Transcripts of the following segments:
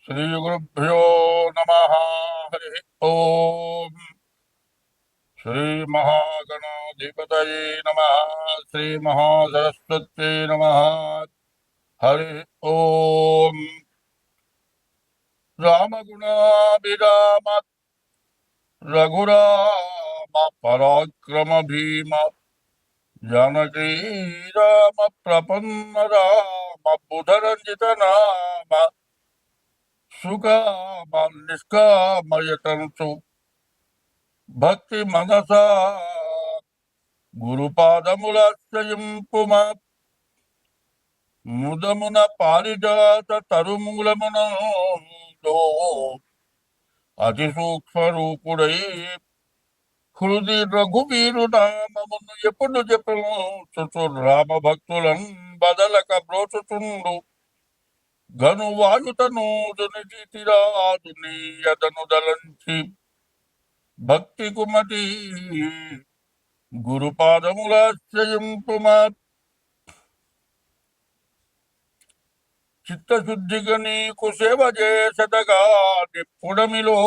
श्रीगुरुभ्यो नमः। हरि ओम। श्रीमहागणाधिपतये नमः। श्रीमहासरस्वत्यै नमः। हरि ओम। रामगुणाभिराम रघुराम पराक्रम भीम जानकी राम प्रपन्न राम बुधरंजित नाम सुकाम निष्कामयतन्तु భక్తి మనసా గురుపాదములాశ్రయింపుమా ముదమున పారిజాత తరుమూలమున అతి సూక్ష్మ రూపుడై హృది రఘువీరు నామమును ఎప్పుడు చెప్పను చుచు రామ భక్తులను బదలక బ్రోచుచుండు గను వాయుతను దునితిరాదు నీయదను దలంచి భక్తి కుమతి గురుపాదములాశ్రయింపుమా చిత్తశుద్ధిగా నీకు సేవ చేసదగా నిప్పుడమిలో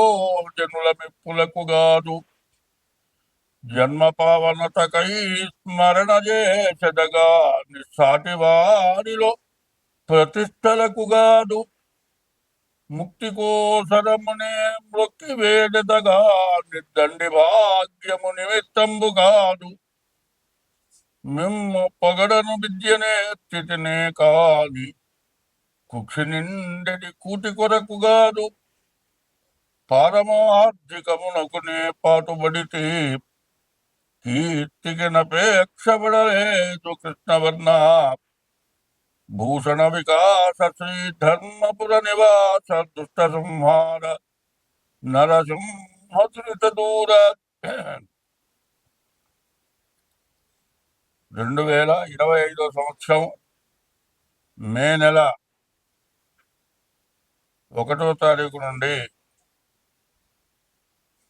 జనుల మెప్పులకుగాదు జన్మ పావనతకై స్మరణ చేసదగా నిస్సాటి వారిలో ప్రతిష్టలకుగాదు ముక్తి కోసరమునే మృక్కి వేడదగా నిర్దండి భాగ్యము నిమిత్తంబు కాదు మిమ్ము పొగడను విద్యనే స్థితినే కాది కుక్షి నిండెడి కూటి కొరకుగాదు పారమార్థికమునకునే పాటుబడితే కీర్తికినపేక్షపడలేదు కృష్ణవర్ణ భూషణ వికాస శ్రీ ధర్మపుర నివాస దుష్ట సంహార నరసింహసురిత దూర 2025 సంవత్సరం మే నెల 1వ తారీఖు నుండి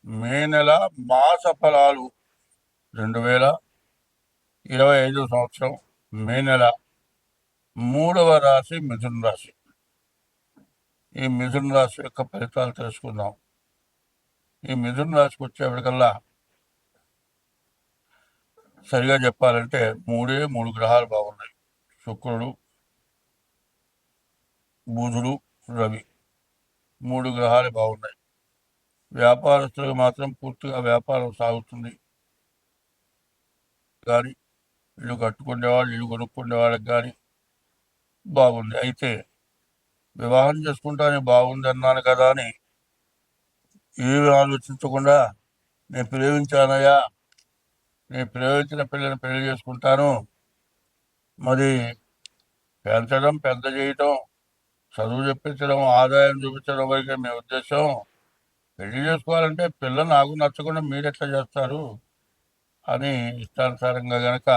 మే నెల మాస ఫలాలు 2025 సంవత్సరం మే నెల 3వ రాశి మిథున రాశి. ఈ మిథున రాశి యొక్క ఫలితాలు తెలుసుకుందాం. ఈ మిథున రాశికి వచ్చేప్పటికల్లా సరిగా చెప్పాలంటే మూడు గ్రహాలు బాగున్నాయి. శుక్రుడు, బుధుడు, రవి 3 గ్రహాలు బాగున్నాయి. వ్యాపారస్తులకు మాత్రం పూర్తిగా వ్యాపారం సాగుతుంది. కానీ ఇల్లు కట్టుకునేవాళ్ళు, ఇల్లు కొనుక్కునే వాళ్ళకి కానీ బాగుంది. అయితే వివాహం చేసుకుంటానే బాగుంది అన్నాను కదా అని ఏమి ఆలోచించకుండా నేను ప్రేమించానయ్యా, నేను ప్రేమించిన పిల్లని పెళ్లి చేసుకుంటాను, మరి పెంచడం, పెద్ద చేయటం, చదువు చెప్పించడం, ఆదాయం చూపించడం వరకే మీ ఉద్దేశం. పెళ్లి చేసుకోవాలంటే పిల్ల నాకు నచ్చకుండా మీరెట్లా చేస్తారు అని ఇష్టానుసారంగా గనక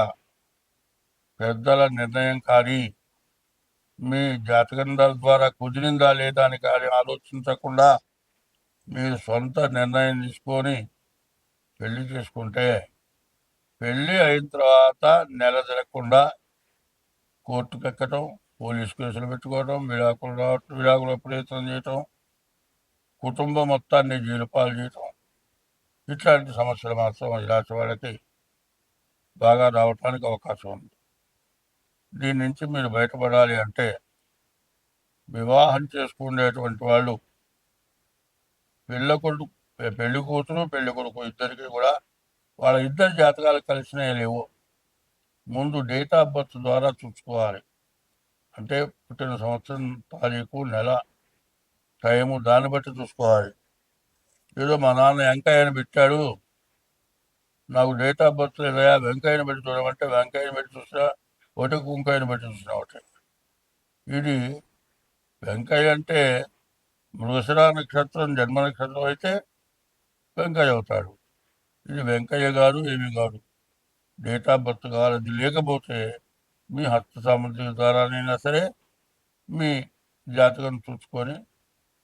పెద్దల నిర్ణయం కానీ మీ జాతకందాల ద్వారా కుదిరిందా లేదా అని కానీ ఆలోచించకుండా మీరు సొంత నిర్ణయం తీసుకొని పెళ్లి చేసుకుంటే పెళ్ళి అయిన తర్వాత నెల తిరగకుండా కోర్టుకు ఎక్కటం, పోలీస్ కేసులు పెట్టుకోవడం, విడాకుల ప్రయత్నం చేయటం, కుటుంబం మొత్తాన్ని జీలుపాలు చేయటం, ఇట్లాంటి సమస్యలు మాత్రం ఈ రాశి వాళ్ళకి బాగా రావటానికి అవకాశం ఉంది. దీని నుంచి మీరు బయటపడాలి అంటే వివాహం చేసుకునేటువంటి వాళ్ళు పెళ్లి కూతురు, పెళ్లి కొడుకు ఇద్దరికి కూడా వాళ్ళ ఇద్దరి జాతకాలు కలిసినవి లేవు. ముందు డేట్ ఆఫ్ బర్త్ ద్వారా చూసుకోవాలి. అంటే పుట్టిన సంవత్సరం, తారీఖు, నెల, టైము దాన్ని బట్టి చూసుకోవాలి. ఏదో మా నాన్న వెంకయ్యని పెట్టాడు, నాకు డేట్ ఆఫ్ బర్త్ లేదా వెంకయ్యని పెట్టి చూడమంటే వెంకయ్యని పెట్టి చూసినా ఒకటి, కుంకయ్యని పెట్టి చూసినా ఒకటి. ఇది వెంకయ్య అంటే మృగశిర నక్షత్రం జన్మ నక్షత్రం అయితే వెంకయ్య అవుతాడు. ఇది వెంకయ్య గారు ఏమి కాదు. డేట్ ఆఫ్ బర్త్ కావాలది లేకపోతే మీ హస్త సామర్థ్యం ద్వారానైనా సరే మీ జాతకం చూసుకొని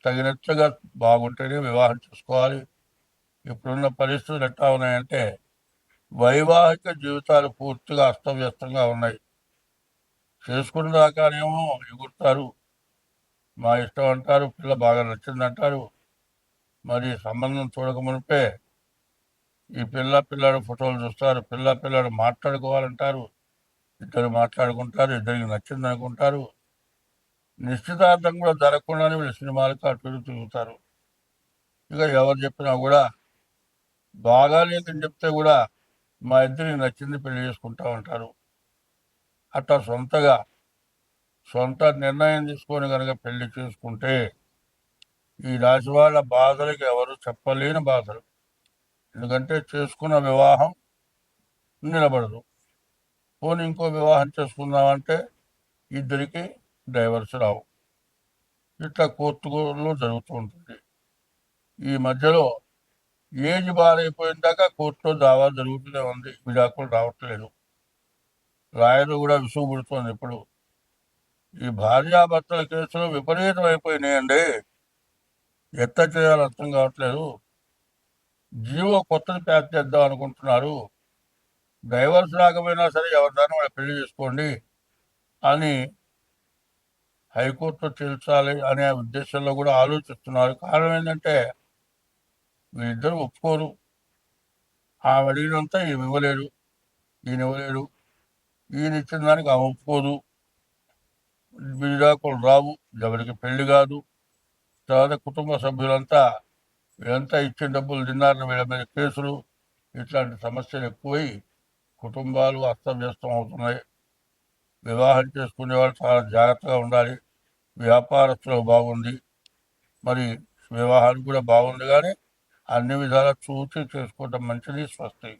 తగినట్లుగా బాగుంటేనే వివాహం చేసుకోవాలి. ఇప్పుడున్న పరిస్థితులు ఎట్లా ఉన్నాయంటే వైవాహిక జీవితాలు పూర్తిగా అస్తవ్యస్తంగా ఉన్నాయి. చేసుకున్న దాకానేమో ఎగురుతారు, మా ఇష్టం అంటారు, పిల్ల బాగా నచ్చిందంటారు. మరి సంబంధం చూడకమునిపే ఈ పిల్లాడు ఫోటోలు చూస్తారు, పిల్లాడు మాట్లాడుకోవాలంటారు. ఇద్దరు మాట్లాడుకుంటారు, ఇద్దరికి నచ్చింది అనుకుంటారు. నిశ్చితార్థం కూడా జరగకుండానే వీళ్ళు సినిమాలకు అటు ఇటు తిరుగుతారు. ఇక ఎవరు చెప్పినా కూడా బాగాలేదని చెప్తే కూడా మా ఇద్దరికి నచ్చింది పెళ్లి చేసుకుంటా ఉంటారు. అట్లా సొంత నిర్ణయం తీసుకొని కనుక పెళ్లి చేసుకుంటే ఈ రాశి వాళ్ళ బాధలకు ఎవరు చెప్పలేని బాధలు. ఎందుకంటే చేసుకున్న వివాహం నిలబడదు. పోనీ ఇంకో వివాహం చేసుకుందామంటే ఇద్దరికి డైవర్స్ రావు. ఇట్లా కోర్టులో జరుగుతూ ఉంటుంది. ఈ మధ్యలో ఏజ్ బారైపోయిన దాకా కోర్టులో దావా జరుగుతూనే ఉంది, విడాకులు రావట్లేదు. లాయర్లు కూడా విసుగు పుడుతోంది. ఇప్పుడు ఈ భార్యాభర్తల కేసులు విపరీతం అయిపోయినాయండి. ఎట్ట చేయాలో అర్థం కావట్లేదు. జీవో కొత్తది ప్యాక్ చేద్దాం అనుకుంటున్నారు. డైవర్స్ రాకపోయినా సరే ఎవరిదాన్ని వాళ్ళు పెళ్లి చేసుకోండి అని హైకోర్టులో తేల్చాలి అనే ఉద్దేశంలో కూడా ఆలోచిస్తున్నారు. కారణం ఏంటంటే వీళ్ళిద్దరూ ఒప్పుకోరు. ఆమె అడిగినంత ఈమె ఇవ్వలేడు, ఈయన ఇవ్వలేడు. ఈయన ఇచ్చిన దానికి ఆమె ఒప్పుకోదు. విడాకులు రావు, ఎవరికి పెళ్లి కాదు. తర్వాత కుటుంబ సభ్యులంతా వీళ్ళంతా ఇచ్చిన డబ్బులు తిన్నారని వీళ్ళ మీద కేసులు, ఇట్లాంటి సమస్యలు ఎక్కువై కుటుంబాలు అస్తవ్యస్తం అవుతున్నాయి. వివాహం చేసుకునే వాళ్ళు చాలా జాగ్రత్తగా ఉండాలి. వ్యాపారస్తులకు బాగుంది, మరి వివాహానికి కూడా బాగుంది, కానీ అన్ని విధాలా చూసి చేసుకోవటం మంచిది. స్వస్తి.